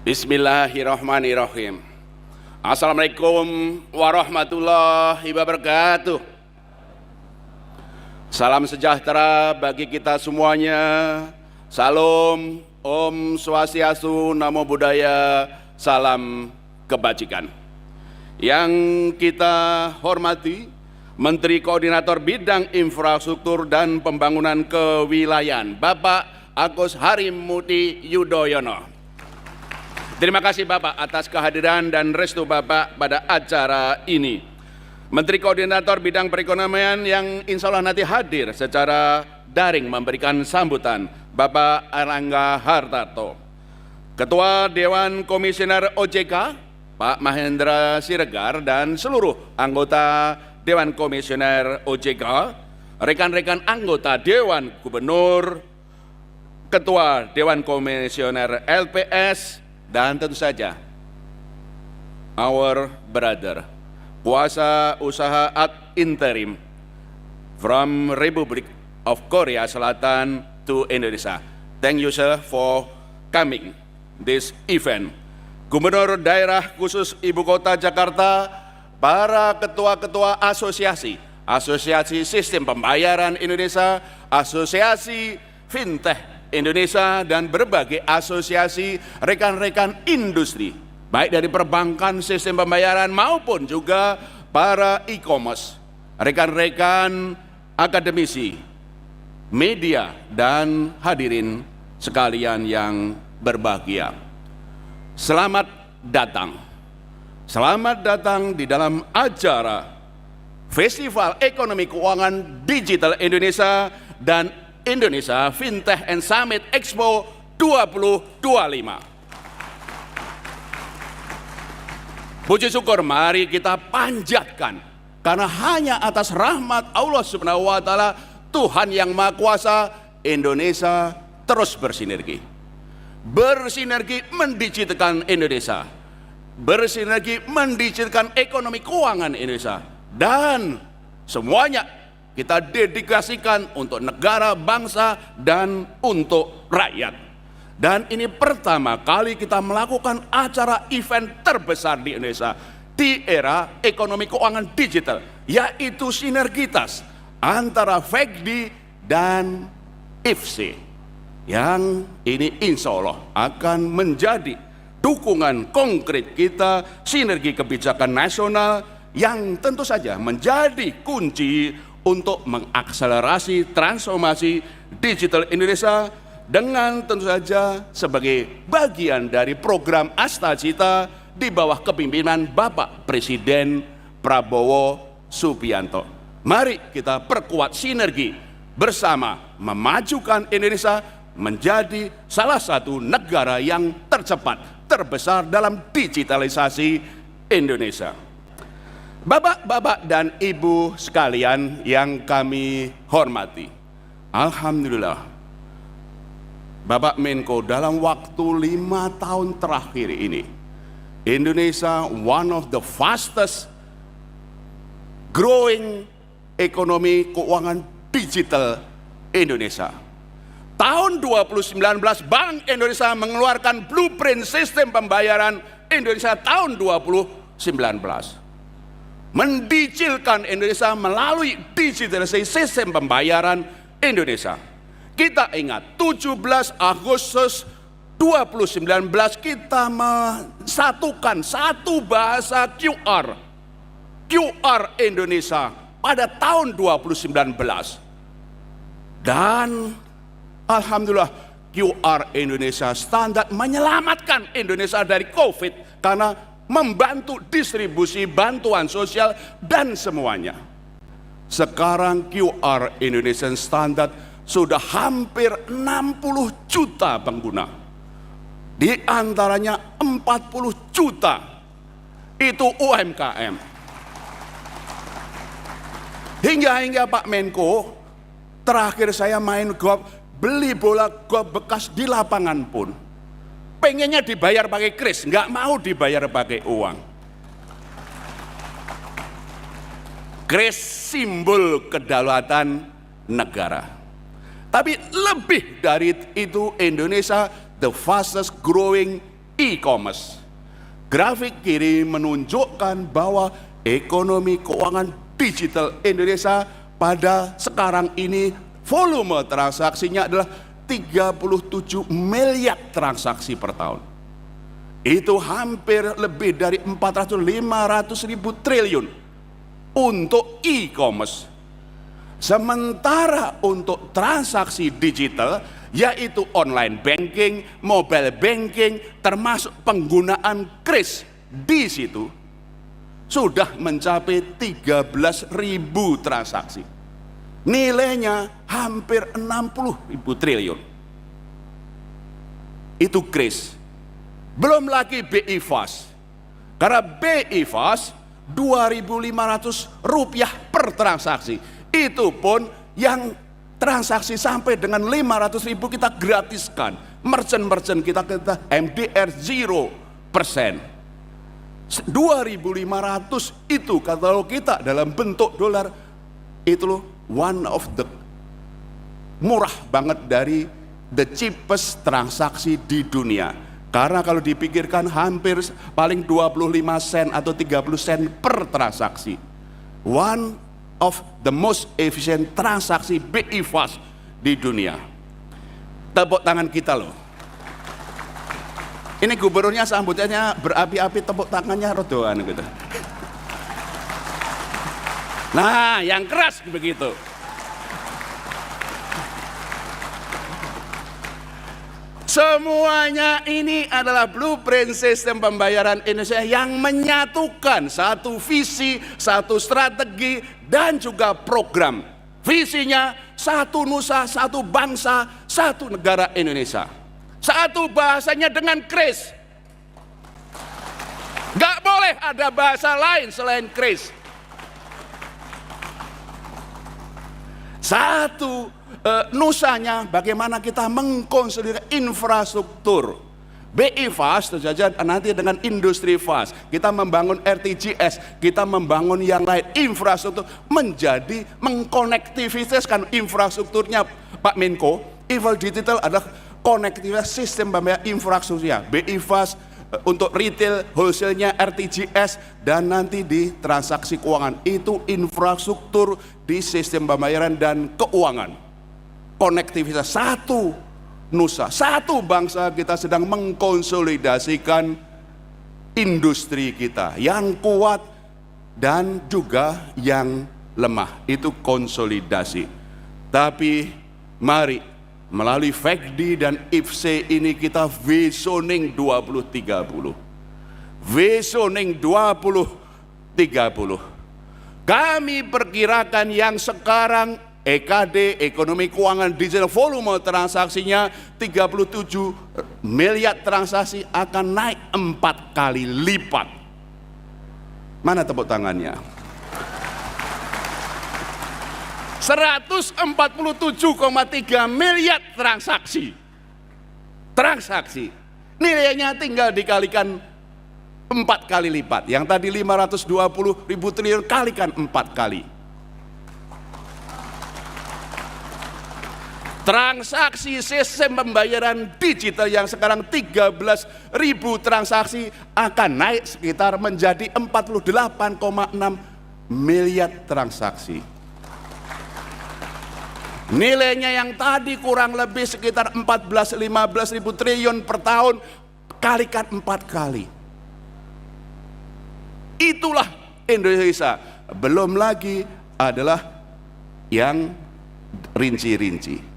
Bismillahirrahmanirrahim. Assalamualaikum warahmatullahi wabarakatuh. Salam sejahtera bagi kita semuanya. Salam, Om Swastiastu, Namo Buddhaya, salam kebajikan. Yang kita hormati Menteri Koordinator Bidang Infrastruktur dan Pembangunan Kewilayahan, Bapak Agus Harimurti Yudhoyono. Terima kasih Bapak atas kehadiran dan restu Bapak pada acara ini. Menteri Koordinator Bidang Perekonomian yang insya Allah nanti hadir secara daring memberikan sambutan, Bapak Erlangga Hartarto. Ketua Dewan Komisioner OJK, Pak Mahendra Siregar, dan seluruh anggota Dewan Komisioner OJK, rekan-rekan anggota Dewan Gubernur, Ketua Dewan Komisioner LPS, dan tentu saja our brother, kuasa usaha ad interim from Republic of Korea Selatan to Indonesia. Thank you sir for coming this event. Gubernur Daerah Khusus Ibu Kota Jakarta, para ketua-ketua asosiasi sistem pembayaran Indonesia, asosiasi fintech Indonesia, dan berbagai asosiasi rekan-rekan industri, baik dari perbankan, sistem pembayaran maupun juga para e-commerce, rekan-rekan akademisi, media, dan hadirin sekalian yang berbahagia. Selamat datang. Selamat datang di dalam acara Festival Ekonomi Keuangan Digital Indonesia dan Indonesia Fintech and Summit Expo 2025. Puji syukur mari kita panjatkan, karena hanya atas rahmat Allah Subhanahu wa Ta'ala, Tuhan yang Maha Kuasa, Indonesia terus bersinergi. Bersinergi mendigitalkan Indonesia, bersinergi mendigitalkan ekonomi keuangan Indonesia, dan semuanya kita dedikasikan untuk negara, bangsa, dan untuk rakyat. Dan ini pertama kali kita melakukan acara event terbesar di Indonesia di era ekonomi keuangan digital, yaitu sinergitas antara FEGDI dan IFC, yang ini insya Allah akan menjadi dukungan konkret kita, sinergi kebijakan nasional yang tentu saja menjadi kunci untuk mengakselerasi transformasi digital Indonesia, dengan tentu saja sebagai bagian dari program Astacita di bawah kepemimpinan Bapak Presiden Prabowo Subianto. Mari kita perkuat sinergi bersama, memajukan Indonesia menjadi salah satu negara yang tercepat, terbesar dalam digitalisasi Indonesia. Bapak-bapak dan ibu sekalian yang kami hormati, alhamdulillah Bapak Menko, dalam waktu 5 tahun terakhir ini Indonesia one of the fastest growing ekonomi keuangan digital Indonesia. Tahun 2019 Bank Indonesia mengeluarkan blueprint sistem pembayaran Indonesia tahun 2019. Mendigitalkan Indonesia melalui digitalisasi sistem pembayaran Indonesia. Kita ingat 17 Agustus 2019 kita mensatukan satu bahasa QR Indonesia pada tahun 2019. Dan alhamdulillah QR Indonesia standar menyelamatkan Indonesia dari COVID karena membantu distribusi bantuan sosial dan semuanya. Sekarang QR Indonesian Standard sudah hampir 60 juta pengguna. Di antaranya 40 juta itu UMKM. Hingga Pak Menko, terakhir saya main golf, beli bola golf bekas di lapangan pun pengennya dibayar pakai kris, nggak mau dibayar pakai uang. Kris simbol kedaulatan negara. Tapi lebih dari itu, Indonesia the fastest growing e-commerce. Grafik kiri menunjukkan bahwa ekonomi keuangan digital Indonesia pada sekarang ini volume transaksinya adalah 37 miliar transaksi per tahun. Itu hampir lebih dari 500 ribu triliun untuk e-commerce. Sementara untuk transaksi digital, yaitu online banking, mobile banking, termasuk penggunaan kris di situ, sudah mencapai 13.000 transaksi. Nilainya hampir 60.000 triliun. Itu kris. Belum lagi BI Fast. Karena BI Fast Rp2.500 per transaksi. Itu pun yang transaksi sampai dengan 500.000 kita gratiskan. Merchant kita MDR 0%. 2.500 itu kalau kita dalam bentuk dolar itu loh, one of the murah banget dari the cheapest transaksi di dunia. Karena kalau dipikirkan hampir paling 25 sen atau 30 sen per transaksi. One of the most efficient transaksi BI Fast di dunia. Tepuk tangan kita loh. Ini gubernurnya sambutannya berapi-api, tepuk tangannya rodoan gitu. Nah, yang keras begitu. Semuanya ini adalah blueprint sistem pembayaran Indonesia yang menyatukan satu visi, satu strategi, dan juga program. Visinya satu nusa, satu bangsa, satu negara Indonesia. Satu bahasanya dengan kris. Gak boleh ada bahasa lain selain kris. Satu nusanya bagaimana kita mengkonsolidasikan infrastruktur. BI Fast terjajar nanti dengan industri fast. Kita membangun RTGS, kita membangun yang lain, infrastruktur menjadi mengkonektivitaskan infrastrukturnya Pak Menko. Eval Digital adalah konektivitas sistem pembayaran infrastrukturnya. BI Fast untuk retail, wholesale-nya RTGS, dan nanti di transaksi keuangan itu infrastruktur di sistem pembayaran dan keuangan. Konektivitas satu nusa, satu bangsa, kita sedang mengkonsolidasikan industri kita yang kuat dan juga yang lemah. Itu konsolidasi. Tapi mari melalui FECDI dan IFC ini kita visioning 2030. Visioning 2030. Kami perkirakan yang sekarang EKD, ekonomi keuangan digital, volume transaksinya 37 miliar transaksi akan naik 4 kali lipat. Mana tepuk tangannya? 147,3 miliar transaksi. Nilainya tinggal dikalikan 4 kali lipat. Yang tadi 520.000 triliun kalikan 4 kali. Transaksi sistem pembayaran digital yang sekarang 13.000 transaksi akan naik sekitar menjadi 48,6 miliar transaksi. Nilainya yang tadi kurang lebih sekitar 14-15 ribu triliun per tahun, kalikan 4 kali. Itulah Indonesia. Belum lagi adalah yang rinci-rinci.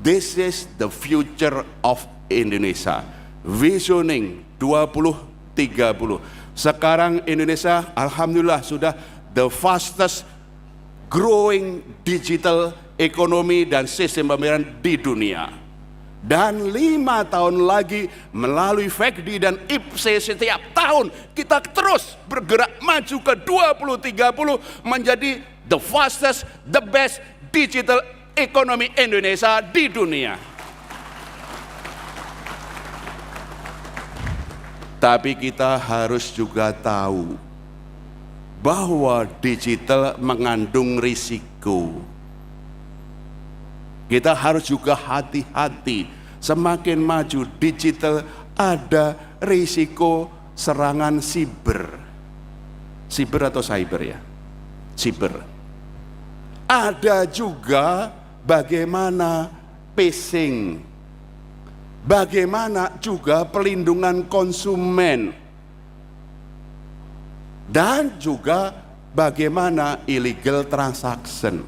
This is the future of Indonesia. Visioning 2030. Sekarang Indonesia alhamdulillah sudah the fastest growing digital ekonomi dan sistem pembayaran di dunia. Dan 5 tahun lagi melalui FECDI dan IPC setiap tahun kita terus bergerak maju ke 2030 menjadi the fastest, the best digital ekonomi Indonesia di dunia. Tapi kita harus juga tahu bahwa digital mengandung risiko. Kita harus juga hati-hati. Semakin maju digital ada risiko serangan siber. Siber atau cyber ya? Siber. Ada juga bagaimana phishing. Bagaimana juga pelindungan konsumen. Dan juga bagaimana illegal transaction.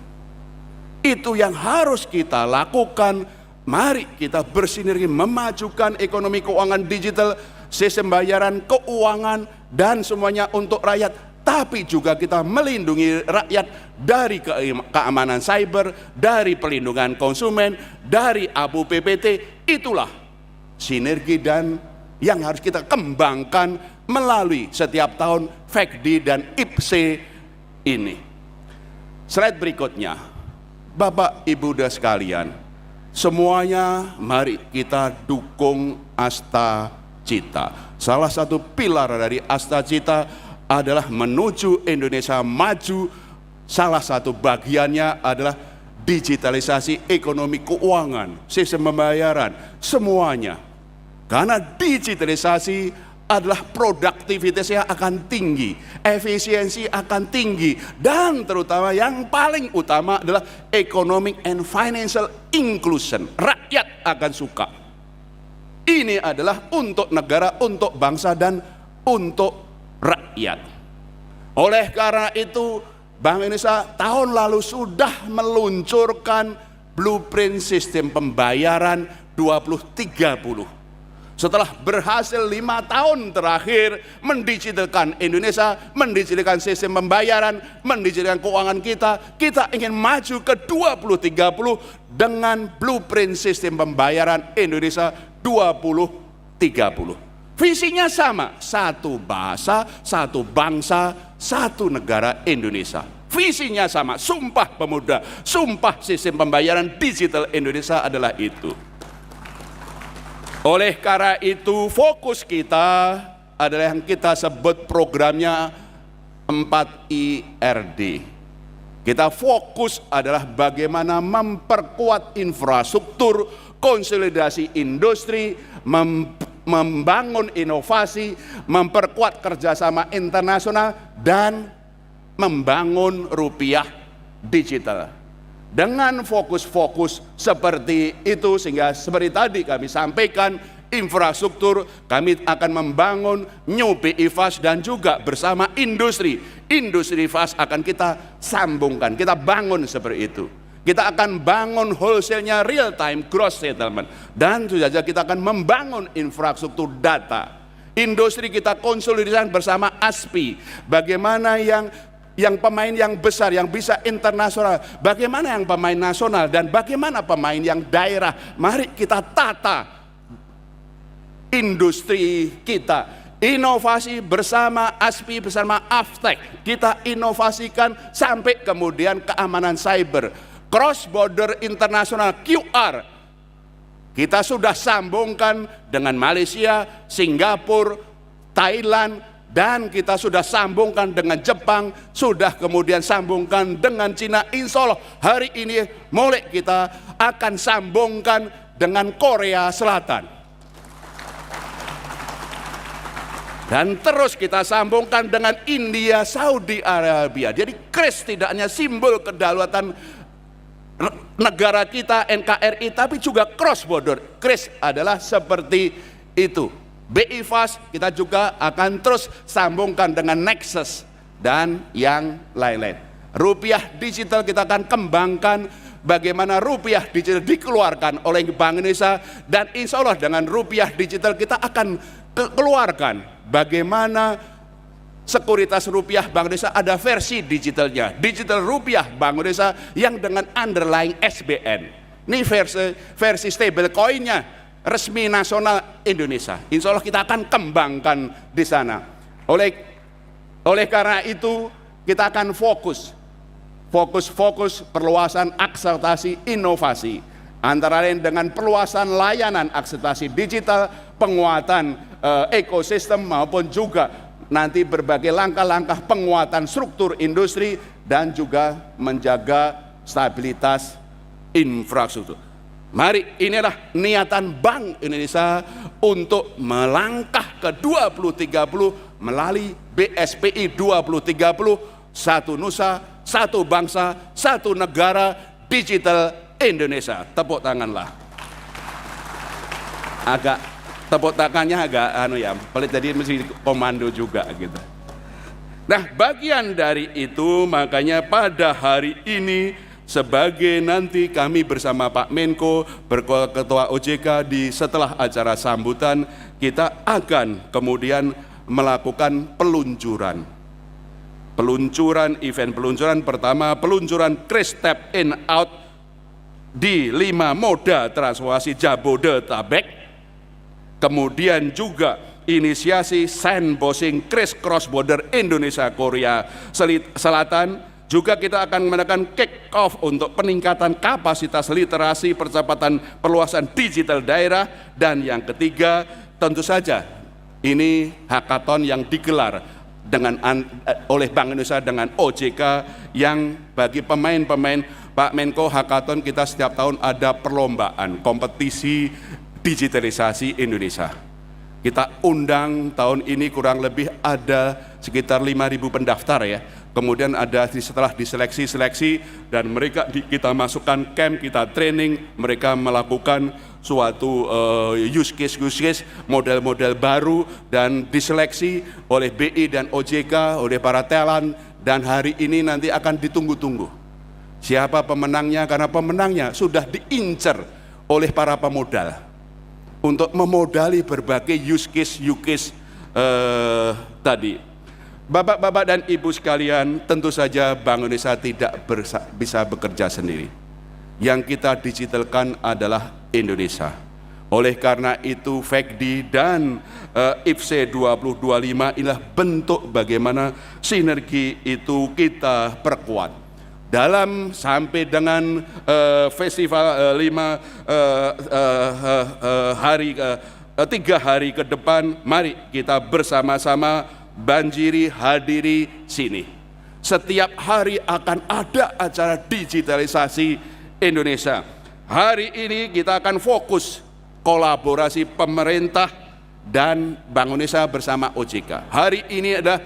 Itu yang harus kita lakukan. Mari kita bersinergi memajukan ekonomi keuangan digital, sistem bayaran, keuangan, dan semuanya untuk rakyat. Tapi juga kita melindungi rakyat dari keamanan cyber, dari pelindungan konsumen, dari abu PPT. Itulah sinergi dan yang harus kita kembangkan melalui setiap tahun FECD dan IPSE ini. Slide berikutnya, Bapak Ibu dan sekalian, semuanya mari kita dukung Asta Cita. Salah satu pilar dari Asta Cita adalah menuju Indonesia maju. Salah satu bagiannya adalah digitalisasi ekonomi keuangan, sistem pembayaran, semuanya. Karena digitalisasi adalah produktivitasnya akan tinggi, efisiensi akan tinggi, dan terutama yang paling utama adalah economic and financial inclusion. Rakyat akan suka. Ini adalah untuk negara, untuk bangsa, dan untuk rakyat. Oleh karena itu, Bank Indonesia tahun lalu sudah meluncurkan blueprint sistem pembayaran 2030. Setelah berhasil 5 tahun terakhir mendigitalkan Indonesia, mendigitalkan sistem pembayaran, mendigitalkan keuangan kita ingin maju ke 2030 dengan blueprint sistem pembayaran Indonesia 2030. Visinya sama, satu bahasa, satu bangsa, satu negara Indonesia. Visinya sama, Sumpah Pemuda, Sumpah Sistem Pembayaran Digital Indonesia adalah itu. Oleh karena itu fokus kita adalah yang kita sebut programnya 4IRD. Kita fokus adalah bagaimana memperkuat infrastruktur, konsolidasi industri, membangun inovasi, memperkuat kerjasama internasional, dan membangun rupiah digital. Dengan fokus-fokus seperti itu, sehingga seperti tadi kami sampaikan, infrastruktur kami akan membangun New BI Fast dan juga bersama industri fast akan kita sambungkan, kita bangun seperti itu. Kita akan bangun wholesale-nya real time gross settlement, dan tentu saja kita akan membangun infrastruktur data. Industri kita konsolidasikan bersama ASPI. Bagaimana yang pemain yang besar, yang bisa internasional, bagaimana yang pemain nasional, dan bagaimana pemain yang daerah. Mari kita tata industri kita, inovasi bersama ASPI, bersama Aftek. Kita inovasikan sampai kemudian keamanan cyber, cross border internasional, QR. Kita sudah sambungkan dengan Malaysia, Singapura, Thailand, dan kita sudah sambungkan dengan Jepang, sudah kemudian sambungkan dengan Cina. Insya Allah hari ini mulai kita akan sambungkan dengan Korea Selatan. Dan terus kita sambungkan dengan India, Saudi Arabia. Jadi KRIS tidak hanya simbol kedaulatan negara kita, NKRI, tapi juga cross border. KRIS adalah seperti itu. BI Fast kita juga akan terus sambungkan dengan Nexus dan yang lain-lain. Rupiah digital kita akan kembangkan bagaimana rupiah digital dikeluarkan oleh Bank Indonesia, dan insya Allah dengan rupiah digital kita akan keluarkan bagaimana sekuritas rupiah Bank Indonesia ada versi digitalnya, digital rupiah Bank Indonesia yang dengan underlying SBN. Ini versi stablecoin-nya resmi nasional Indonesia. Insya Allah kita akan kembangkan di sana. Oleh karena itu kita akan fokus perluasan akselerasi inovasi, antara lain dengan perluasan layanan akselerasi digital, penguatan ekosistem, maupun juga nanti berbagai langkah-langkah penguatan struktur industri, dan juga menjaga stabilitas infrastruktur. Mari, inilah niatan Bank Indonesia untuk melangkah ke-2030 melalui BSPI 2030, satu nusa, satu bangsa, satu negara, digital Indonesia. Tepuk tanganlah. Tepuk tangannya agak pelit, jadi mesti komando juga gitu. Nah, bagian dari itu makanya pada hari ini sebagai nanti kami bersama Pak Menko, Ketua OJK setelah acara sambutan, kita akan kemudian melakukan peluncuran event peluncuran pertama, peluncuran Kris Tap In Out di 5 moda transformasi Jabodetabek, kemudian juga inisiasi sandboxing Kris Cross Border Indonesia Korea Selatan. Juga kita akan mengadakan kick off untuk peningkatan kapasitas literasi, percepatan perluasan digital daerah, dan yang ketiga tentu saja ini hackathon yang digelar oleh Bank Indonesia dengan OJK, yang bagi pemain-pemain Pak Menko, hackathon kita setiap tahun ada perlombaan kompetisi digitalisasi Indonesia. Kita undang tahun ini kurang lebih ada sekitar 5.000 pendaftar ya. Kemudian ada setelah diseleksi dan mereka kita masukkan camp, kita training, mereka melakukan suatu use case, model-model baru, dan diseleksi oleh BI dan OJK, oleh para talent, dan hari ini nanti akan ditunggu-tunggu. Siapa pemenangnya? Karena pemenangnya sudah diincar oleh para pemodal untuk memodali berbagai use case tadi. Bapak-bapak dan ibu sekalian, tentu saja Bank Indonesia tidak bisa bekerja sendiri. Yang kita digitalkan adalah Indonesia. Oleh karena itu FECDI dan IFC 2025 inilah bentuk bagaimana sinergi itu kita perkuat. Dalam sampai dengan festival 3 hari ke depan, mari kita bersama-sama banjiri, hadiri sini. Setiap hari akan ada acara digitalisasi Indonesia. Hari ini kita akan fokus kolaborasi pemerintah dan Bank Indonesia bersama OJK. Hari ini adalah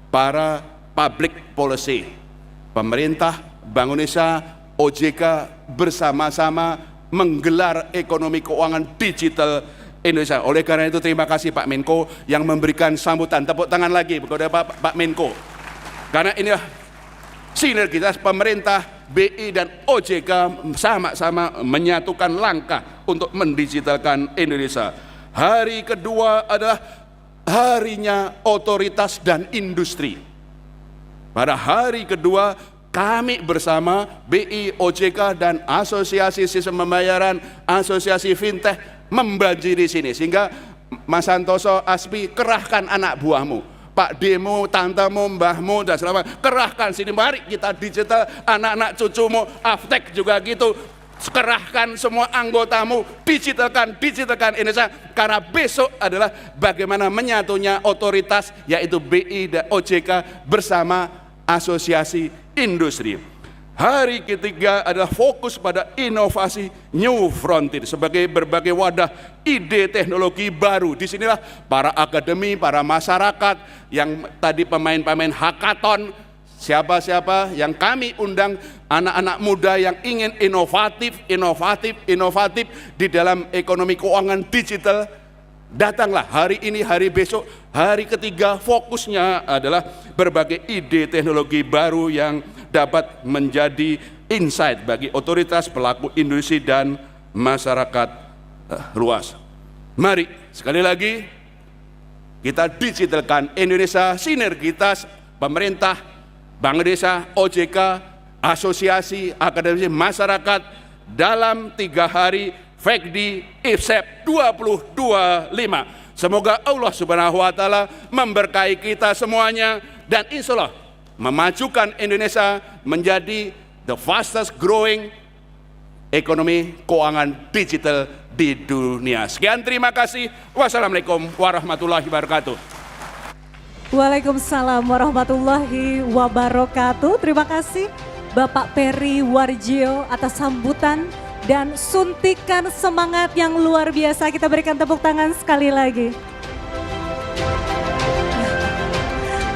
para public policy. Pemerintah, Bank Indonesia, OJK bersama-sama menggelar ekonomi keuangan digital Indonesia. Oleh karena itu terima kasih Pak Menko yang memberikan sambutan. Tepuk tangan lagi kepada Pak Menko. Karena inilah sinergitas pemerintah, BI dan OJK sama-sama menyatukan langkah untuk mendigitalkan Indonesia. Hari kedua adalah harinya otoritas dan industri. Pada hari kedua kami bersama BI, OJK dan Asosiasi Sistem Pembayaran, Asosiasi Fintech membanjiri sini, sehingga Mas Santoso, Aspi, kerahkan anak buahmu, Pak Demo, tantemu, mbahmu, dan selama kerahkan sini, mari kita digital, anak-anak cucumu, Aftek juga gitu, kerahkan semua anggotamu, digitalkan Indonesia, karena besok adalah bagaimana menyatunya otoritas, yaitu BI dan OJK bersama Asosiasi Industri. Hari ketiga adalah fokus pada inovasi New Frontier sebagai berbagai wadah ide teknologi baru. Disinilah para akademi, para masyarakat yang tadi pemain-pemain hackathon, siapa-siapa yang kami undang, anak-anak muda yang ingin inovatif di dalam ekonomi keuangan digital. Datanglah hari ini, hari besok. Hari ketiga fokusnya adalah berbagai ide teknologi baru yang dapat menjadi insight bagi otoritas, pelaku industri dan masyarakat luas. Mari sekali lagi kita digitalkan Indonesia, sinergitas pemerintah, Bank Indonesia, OJK, asosiasi, akademisi, masyarakat dalam 3 hari FECDI IFSEP 2025. Semoga Allah Subhanahu wa Ta'ala memberkahi kita semuanya dan insya Allah memajukan Indonesia menjadi the fastest growing ekonomi keuangan digital di dunia. Sekian, terima kasih. Wassalamualaikum warahmatullahi wabarakatuh. Waalaikumsalam warahmatullahi wabarakatuh. Terima kasih Bapak Peri Warjio atas sambutan dan suntikan semangat yang luar biasa. Kita berikan tepuk tangan sekali lagi.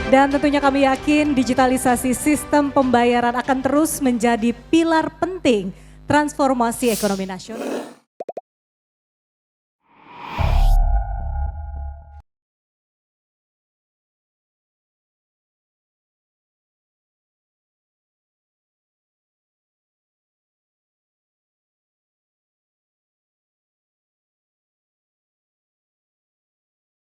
Dan tentunya kami yakin digitalisasi sistem pembayaran akan terus menjadi pilar penting transformasi ekonomi nasional.